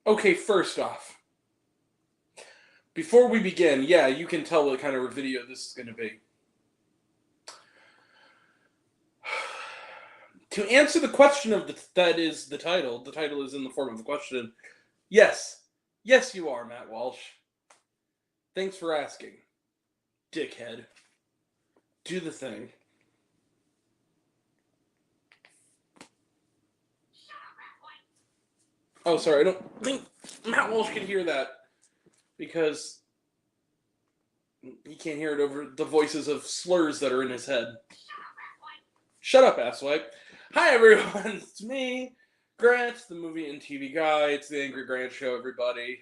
Okay, first off, before we begin, yeah, you can tell what kind of a video this is going to be. To answer the question that is the title is in the form of a question. Yes. Yes, you are, Matt Walsh. Thanks for asking. Dickhead. Do the thing. Oh, sorry, I don't think Matt Walsh can hear that because he can't hear it over the voices of slurs that are in his head. Shut up, asswipe. Hi, everyone. It's me, Grant, the movie and TV guy. It's the Angry Grant Show, everybody.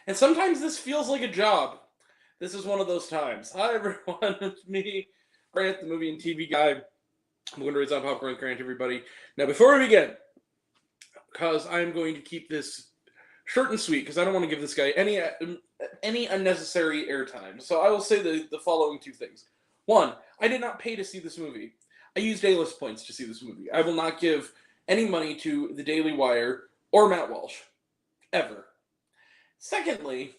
And sometimes this feels like a job. This is one of those times. Hi, everyone. It's me, Grant, the movie and TV guy. I'm going to raise on Popcorn Grant, everybody. Now, before we begin, because I'm going to keep this short and sweet, because I don't want to give this guy any unnecessary airtime. So I will say the following two things. One, I did not pay to see this movie. I used A-list points to see this movie. I will not give any money to the Daily Wire or Matt Walsh. Ever. Secondly,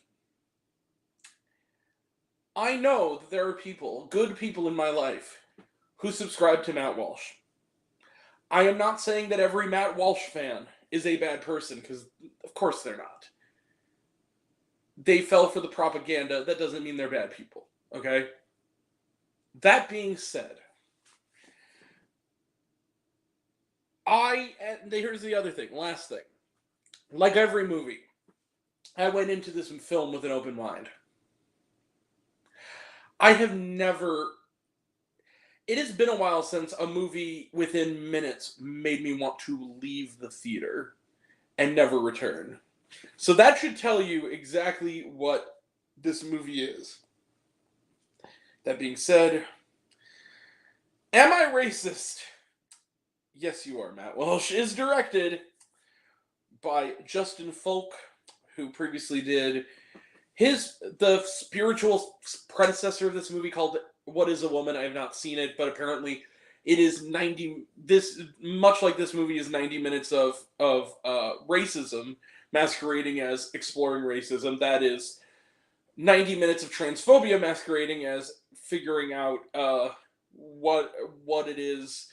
I know that there are people, good people in my life, who subscribe to Matt Walsh. I am not saying that every Matt Walsh fan is a bad person, because of course they're not. They fell for the propaganda. That doesn't mean they're bad people, okay? That being said, here's the other thing, last thing. Like every movie, I went into this film with an open mind. It has been a while since a movie within minutes made me want to leave the theater and never return. So that should tell you exactly what this movie is. That being said, am I racist? Yes, you are, Matt Walsh. Is directed by Justin Folk, who previously did the spiritual predecessor of this movie called What is a Woman? I have not seen it, but apparently it is much like this movie is 90 minutes of racism masquerading as exploring racism. That is 90 minutes of transphobia masquerading as figuring out what it is.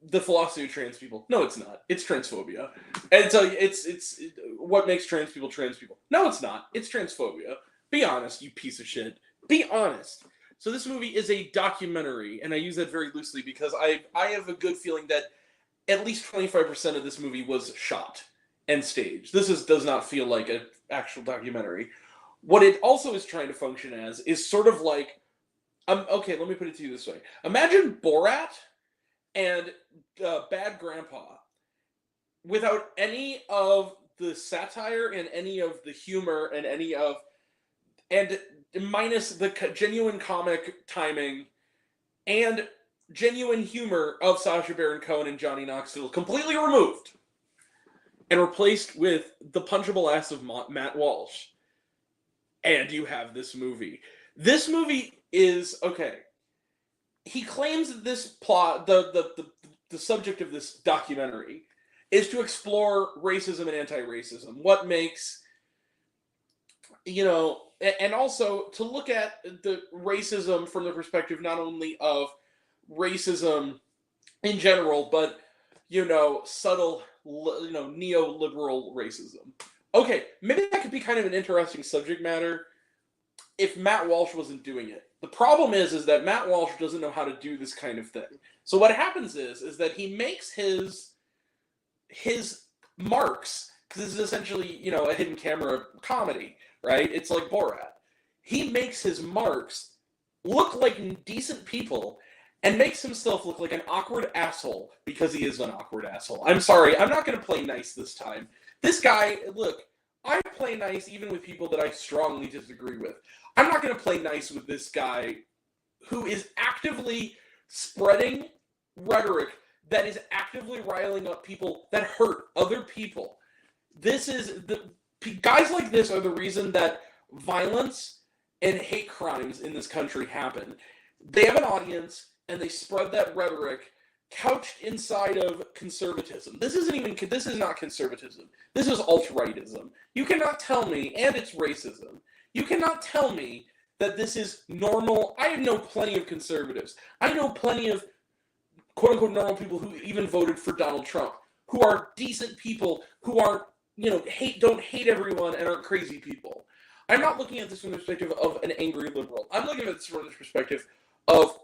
The philosophy of trans people. No, it's not. It's transphobia. And so it's what makes trans people. No, it's not. It's transphobia. Be honest, you piece of shit. Be honest. So this movie is a documentary, and I use that very loosely because I have a good feeling that at least 25% of this movie was shot and staged. This does not feel like an actual documentary. What it also is trying to function as is sort of like, okay, let me put it to you this way. Imagine Borat and Bad Grandpa without any of the satire and any of the humor and minus the genuine comic timing and genuine humor of Sacha Baron Cohen and Johnny Knoxville completely removed and replaced with the punchable ass of Matt Walsh. And you have this movie. This movie is, okay, he claims that this plot, the subject of this documentary, is to explore racism and anti-racism. What makes, and also to look at the racism from the perspective not only of racism in general, but, subtle, neoliberal racism. Okay, maybe that could be kind of an interesting subject matter if Matt Walsh wasn't doing it. The problem is that Matt Walsh doesn't know how to do this kind of thing. So what happens is that he makes his marks, because this is essentially, a hidden camera comedy, right? It's like Borat. He makes his marks look like decent people and makes himself look like an awkward asshole because he is an awkward asshole. I'm sorry, I'm not going to play nice this time. This guy, look, I play nice even with people that I strongly disagree with. I'm not going to play nice with this guy who is actively spreading rhetoric that is actively riling up people that hurt other people. Guys like this are the reason that violence and hate crimes in this country happen. They have an audience and they spread that rhetoric couched inside of conservatism. This is not conservatism. This is alt-rightism. You cannot tell me, and it's racism. You cannot tell me that this is normal. I know plenty of conservatives. I know plenty of quote-unquote normal people who even voted for Donald Trump, who are decent people, who aren't, don't hate everyone and aren't crazy people. I'm not looking at this from the perspective of an angry liberal. I'm looking at this from the perspective of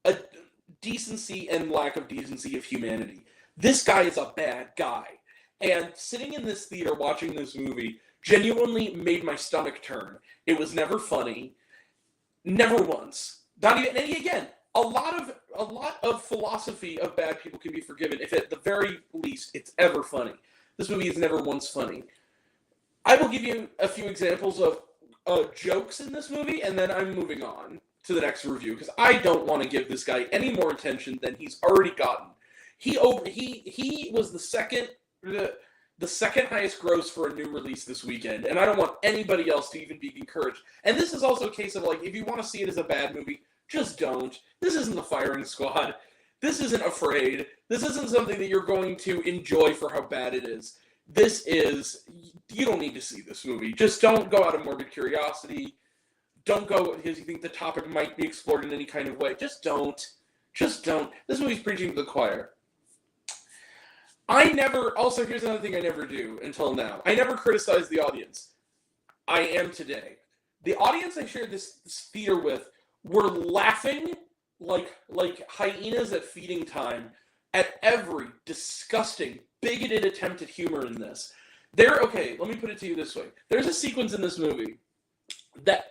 a decency and lack of decency of humanity. This guy is a bad guy. And sitting in this theater watching this movie genuinely made my stomach turn. It was never funny. Never once. Not even, and again, a lot of philosophy of bad people can be forgiven if at the very least it's ever funny. This movie is never once funny. I will give you a few examples of jokes in this movie, and then I'm moving on to the next review, because I don't want to give this guy any more attention than he's already gotten. He was the second highest gross for a new release this weekend, and I don't want anybody else to even be encouraged. And this is also a case of, like, if you want to see it as a bad movie, just don't. This isn't The Firing Squad. This isn't Afraid. This isn't something that you're going to enjoy for how bad it is. You don't need to see this movie. Just don't go out of morbid curiosity. Don't go because you think the topic might be explored in any kind of way. Just don't. Just don't. This movie's preaching to the choir. Also, here's another thing I never do until now. I never criticize the audience. I am today. The audience I shared this theater with were laughing like hyenas at feeding time at every disgusting, bigoted attempt at humor in this. Okay, let me put it to you this way. There's a sequence in this movie that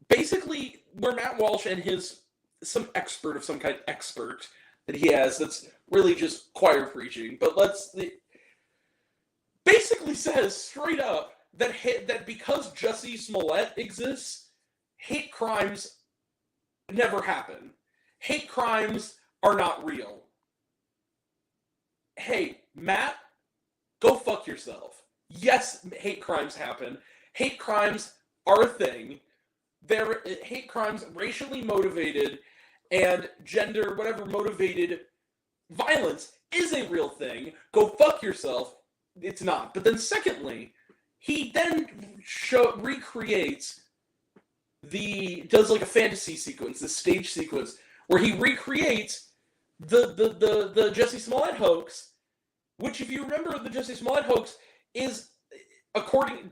basically where Matt Walsh and some expert of some kind, that he has that's really just choir preaching, but basically says straight up that because Jussie Smollett exists, hate crimes never happen. Hate crimes are not real. Hey, Matt, go fuck yourself. Yes, hate crimes happen. Hate crimes are a thing. Hate crimes, racially motivated and gender, whatever motivated violence is a real thing. Go fuck yourself. It's not. But then secondly, he then recreates does like a fantasy sequence, the stage sequence, where he recreates the Jussie Smollett hoax, which, if you remember, the Jussie Smollett hoax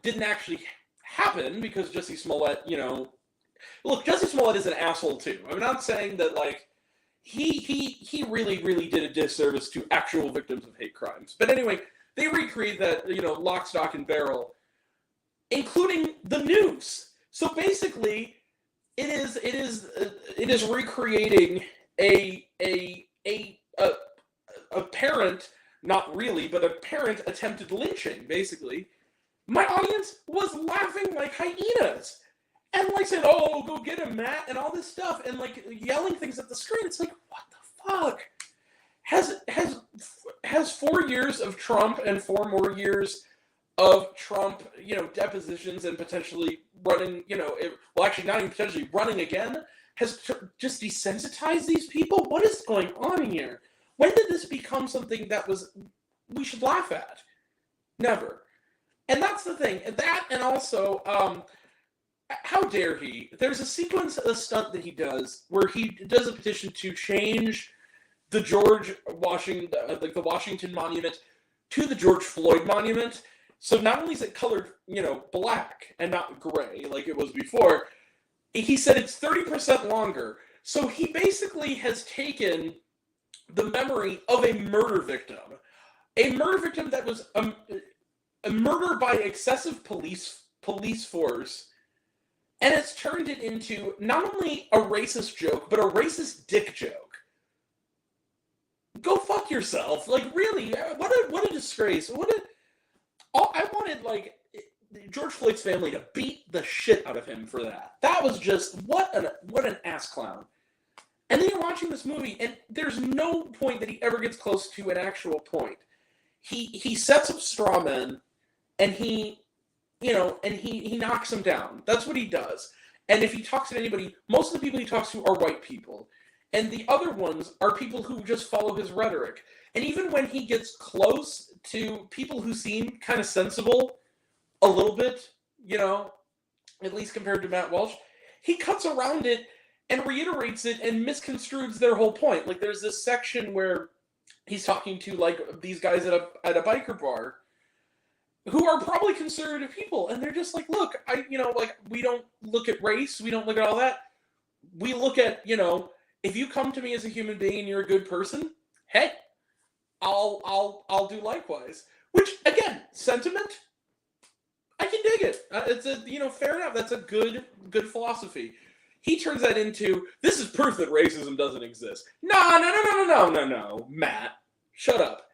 didn't actually happen because Jussie Smollett, look, Jussie Smollett is an asshole too. I'm not saying that, like, he really, really did a disservice to actual victims of hate crimes. But anyway, they recreate that, lock, stock, and barrel, including the noose. So basically, it is recreating a parent, not really, but a parent attempted lynching. Basically, my audience was laughing like hyenas. And like said, "Oh, go get him, Matt," and all this stuff, and like yelling things at the screen. It's like, what the fuck? Has 4 years of Trump and 4 more years of Trump, depositions and potentially running, actually not even potentially running again, has just desensitized these people? What is going on here? When did this become something that we should laugh at? Never. And that's the thing. And also, how dare he? There's a stunt that he does where he does a petition to change the the Washington Monument to the George Floyd Monument. So not only is it colored, black and not gray like it was before, he said it's 30% longer. So he basically has taken the memory of a murder victim that was a murder by excessive police force, and it's turned it into not only a racist joke, but a racist dick joke. Go fuck yourself. Like, really, what a disgrace. I wanted, like, George Floyd's family to beat the shit out of him for that. That was just, what an ass clown. And then you're watching this movie, and there's no point that he ever gets close to an actual point. He sets up straw men, and he knocks them down. That's what he does. And if he talks to anybody, most of the people he talks to are white people. And the other ones are people who just follow his rhetoric. And even when he gets close to people who seem kind of sensible, a little bit, at least compared to Matt Walsh, he cuts around it and reiterates it and misconstrues their whole point. Like, there's this section where he's talking to, like, these guys at a biker bar who are probably conservative people, and they're just like, look, we don't look at race, we don't look at all that. We look at, if you come to me as a human being and you're a good person, hey, I'll do likewise. Which, again, sentiment, I can dig it. It's fair enough. That's a good philosophy. He turns that into, this is proof that racism doesn't exist. No, Matt, shut up.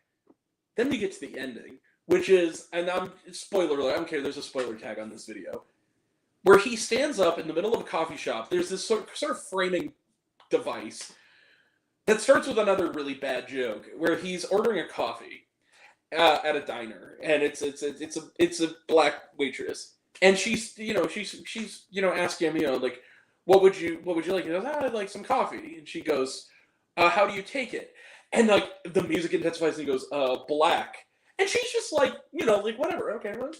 Then we get to the ending, which is, and spoiler alert, I don't care, there's a spoiler tag on this video, where he stands up in the middle of a coffee shop. There's this sort of framing device that starts with another really bad joke, where he's ordering a coffee at a diner, and it's a black waitress, and she's asking him, like, what would you like? He goes, I'd like some coffee, and she goes, how do you take it? And like the music intensifies, and he goes, black, and she's just like, like, whatever, okay, well,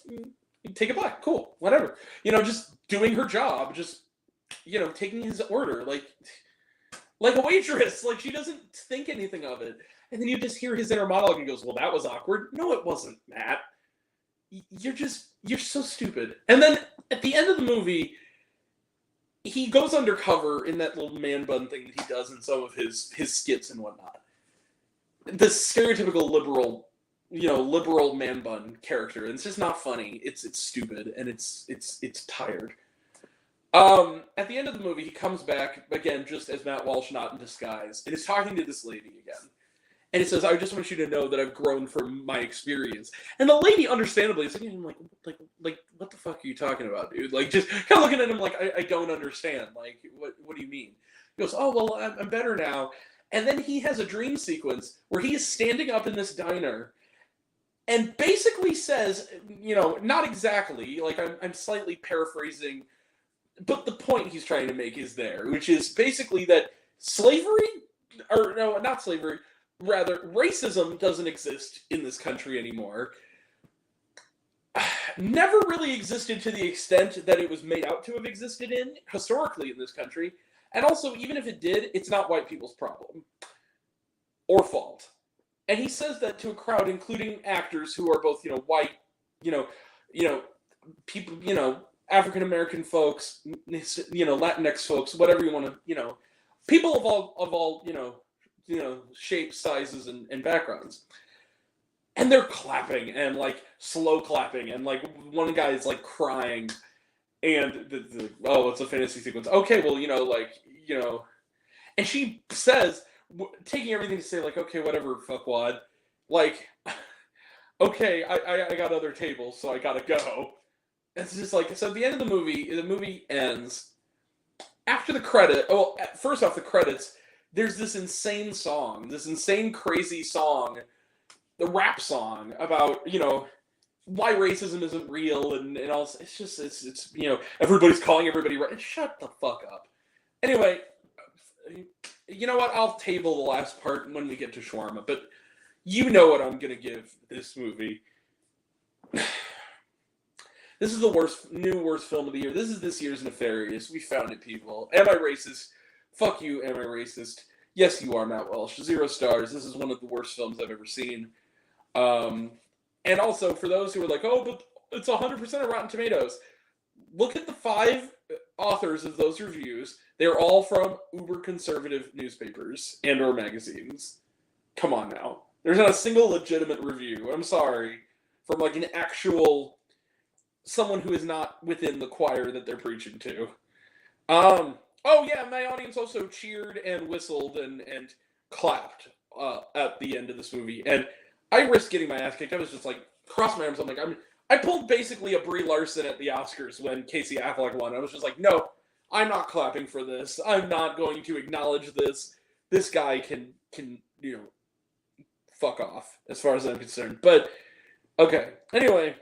take it black, cool, whatever, just doing her job, just taking his order like a waitress, like she doesn't think anything of it. And then you just hear his inner monologue and he goes, well, that was awkward. No, it wasn't, Matt. You're so stupid. And then at the end of the movie, he goes undercover in that little man bun thing that he does in some of his skits and whatnot. The stereotypical liberal man bun character. And it's just not funny. It's stupid, and it's tired. At the end of the movie, he comes back, again, just as Matt Walsh, not in disguise, and is talking to this lady again. And he says, I just want you to know that I've grown from my experience. And the lady, understandably, is like, what the fuck are you talking about, dude? Like, just kind of looking at him like, I don't understand. Like, what do you mean? He goes, oh, well, I'm better now. And then he has a dream sequence where he is standing up in this diner and basically says, not exactly, like, I'm slightly paraphrasing, but the point he's trying to make is there, which is basically that rather, racism doesn't exist in this country anymore. Never really existed to the extent that it was made out to have existed historically in this country. And also, even if it did, it's not white people's problem. Or fault. And he says that to a crowd, including actors who are both, white, people, African-American folks, Latinx folks, whatever you want to, people of all, shapes, sizes, and backgrounds. And they're clapping, and, like, slow clapping, and, like, one guy is, like, crying, and, it's a fantasy sequence. Okay, well, and she says, taking everything to say, like, okay, whatever, fuckwad, like, okay, I got other tables, so I gotta go. It's just like, so at the end of the movie ends. After the credit, first off the credits, there's this insane crazy song, the rap song about, why racism isn't real and all. It's just, it's everybody's calling everybody right. Shut the fuck up. Anyway, you know what? I'll table the last part when we get to shawarma, but you know what I'm going to give this movie. This is the worst film of the year. This is this year's Nefarious. We found it, people. Am I racist? Fuck you, am I racist? Yes, you are, Matt Welsh. 0 stars. This is one of the worst films I've ever seen. And also, for those who are like, oh, but it's 100% of Rotten Tomatoes. Look at the 5 authors of those reviews. They're all from uber-conservative newspapers and or magazines. Come on now. There's not a single legitimate review. I'm sorry. From, like, an actual... someone who is not within the choir that they're preaching to. Oh yeah, my audience also cheered and whistled and clapped at the end of this movie. And I risked getting my ass kicked. I was just like, crossed my arms. I'm like, I pulled basically a Brie Larson at the Oscars when Casey Affleck won. I was just like, no, I'm not clapping for this. I'm not going to acknowledge this. This guy can fuck off as far as I'm concerned. But okay. Anyway.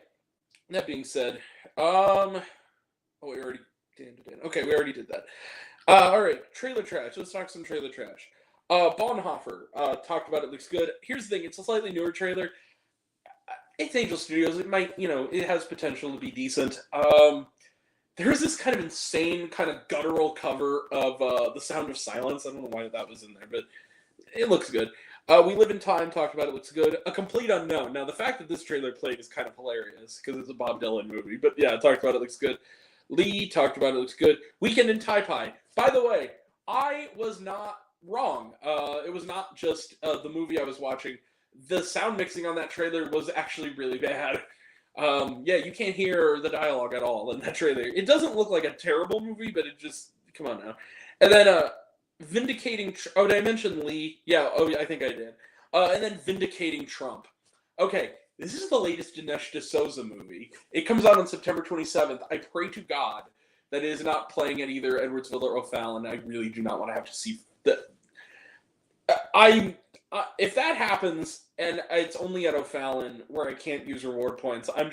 That being said, we already did that. All right, trailer trash. Let's talk some trailer trash. Bonhoeffer talked about it. Looks good. Here's the thing: it's a slightly newer trailer. It's Angel Studios. It might, it has potential to be decent. There's this kind of insane, kind of guttural cover of The Sound of Silence. I don't know why that was in there, but it looks good. We Live in Time talked about it. Looks good. A Complete Unknown. Now, the fact that this trailer played is kind of hilarious because it's a Bob Dylan movie. But yeah, talked about it. Looks good. Lee talked about it. Looks good. Weekend in Tai-Pai. By the way, I was not wrong. It was not just the movie I was watching. The sound mixing on that trailer was actually really bad. Yeah, you can't hear the dialogue at all in that trailer. It doesn't look like a terrible movie, but it just, come on now. And then Vindicating. Oh, did I mention Lee? Yeah. Oh, yeah. I think I did. And then Vindicating Trump. Okay, this is the latest Dinesh D'Souza movie. It comes out on September 27th. I pray to God that it is not playing at either Edwardsville or O'Fallon. I really do not want to have to see the. If that happens and it's only at O'Fallon where I can't use reward points, I'm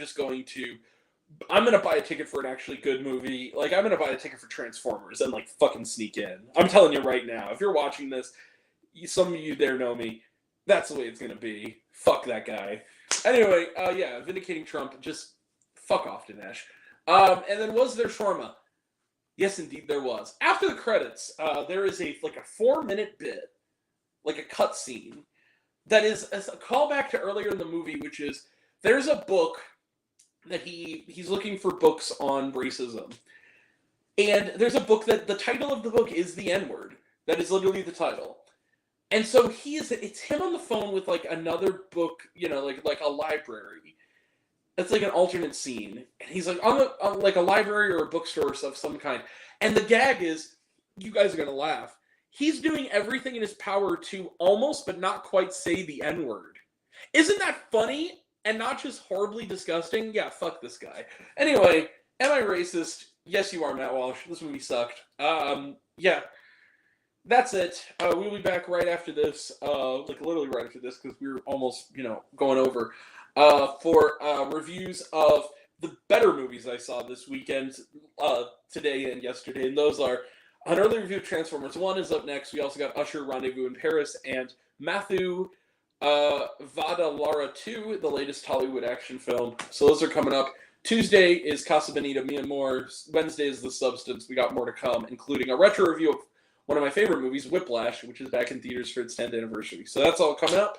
gonna buy a ticket for an actually good movie. Like, I'm gonna buy a ticket for Transformers and like fucking sneak in. I'm telling you right now, if you're watching this, some of you there know me. That's the way it's gonna be. Fuck that guy. Anyway, yeah, Vindicating Trump. Just fuck off, Dinesh. And then was there shawarma? Yes, indeed, there was. After the credits, there is a 4-minute bit, like a cutscene, that is a callback to earlier in the movie, which is there's a book that he's looking for books on racism, and there's a book that the title of the book is the N-word. That is literally the title. And so it's him on the phone with like another book, like a library. It's like an alternate scene, and he's like on like a library or a bookstore of some kind. And the gag is, you guys are gonna laugh. He's doing everything in his power to almost but not quite say the N-word. Isn't that funny and not just horribly disgusting? Yeah, fuck this guy. Anyway, am I racist? Yes, you are, Matt Walsh. This movie sucked. Yeah. That's it. We'll be back right after this, literally right after this, because we were almost, going over, for reviews of the better movies I saw this weekend, today and yesterday, and those are an early review of Transformers 1 is up next. We also got Usher, Rendezvous in Paris, and Matthew Vadalara 2, the latest Hollywood action film. So those are coming up. Tuesday is Casa Bonita, Mia Moore. Wednesday is The Substance. We got more to come, including a retro review of one of my favorite movies, Whiplash, which is back in theaters for its 10th anniversary. So that's all coming up,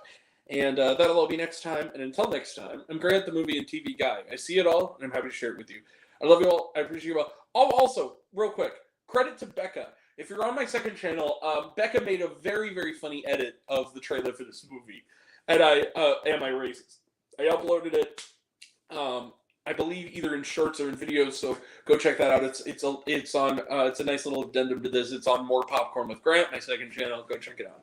and that'll all be next time. And until next time, I'm Grant, the movie and TV guy. I see it all, and I'm happy to share it with you. I love you all. I appreciate you all. Oh, also, real quick, credit to Becca. If you're on my second channel, Becca made a very, very funny edit of the trailer for this movie. And Am I Racist? I uploaded it, I believe either in shorts or in videos, so go check that out. It's a nice little addendum to this. It's on More Popcorn with Grant, my second channel. Go check it out.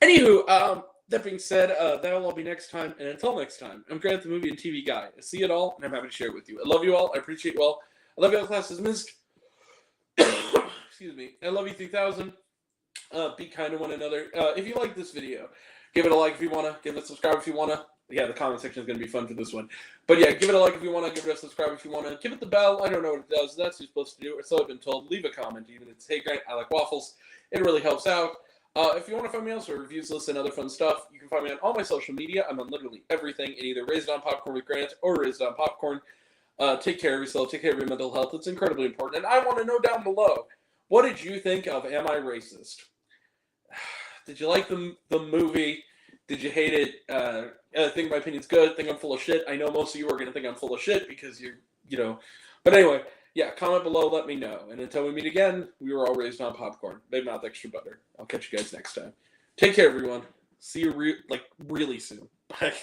Anywho, that being said, that'll all be next time. And until next time, I'm Grant, the movie and TV guy. I see it all, and I'm happy to share it with you. I love you all. I appreciate you all. I love you all. Class dismissed. Excuse me. I love you 3000. Be kind to one another. If you like this video, give it a like if you want to. Give it a subscribe if you want to. Yeah, the comment section is going to be fun for this one. But yeah, give it a like if you want to. Give it a subscribe if you want to. Give it the bell. I don't know what it does. That's what you're supposed to do. Or so I've been told. Leave a comment even. It's, hey, Grant, I like waffles. It really helps out. If you want to find me elsewhere, reviews, lists, and other fun stuff, you can find me on all my social media. I'm on literally everything in either Raised on Popcorn with Grant or Raised on Popcorn. Take care of yourself. Take care of your mental health. It's incredibly important. And I want to know down below, what did you think of Am I Racist? Did you like the movie? Did you hate it? Think my opinion's good? Think I'm full of shit? I know most of you are going to think I'm full of shit because But anyway, yeah, comment below, let me know. And until we meet again, we were all raised on popcorn. Big mouth, extra butter. I'll catch you guys next time. Take care, everyone. See you really soon. Bye.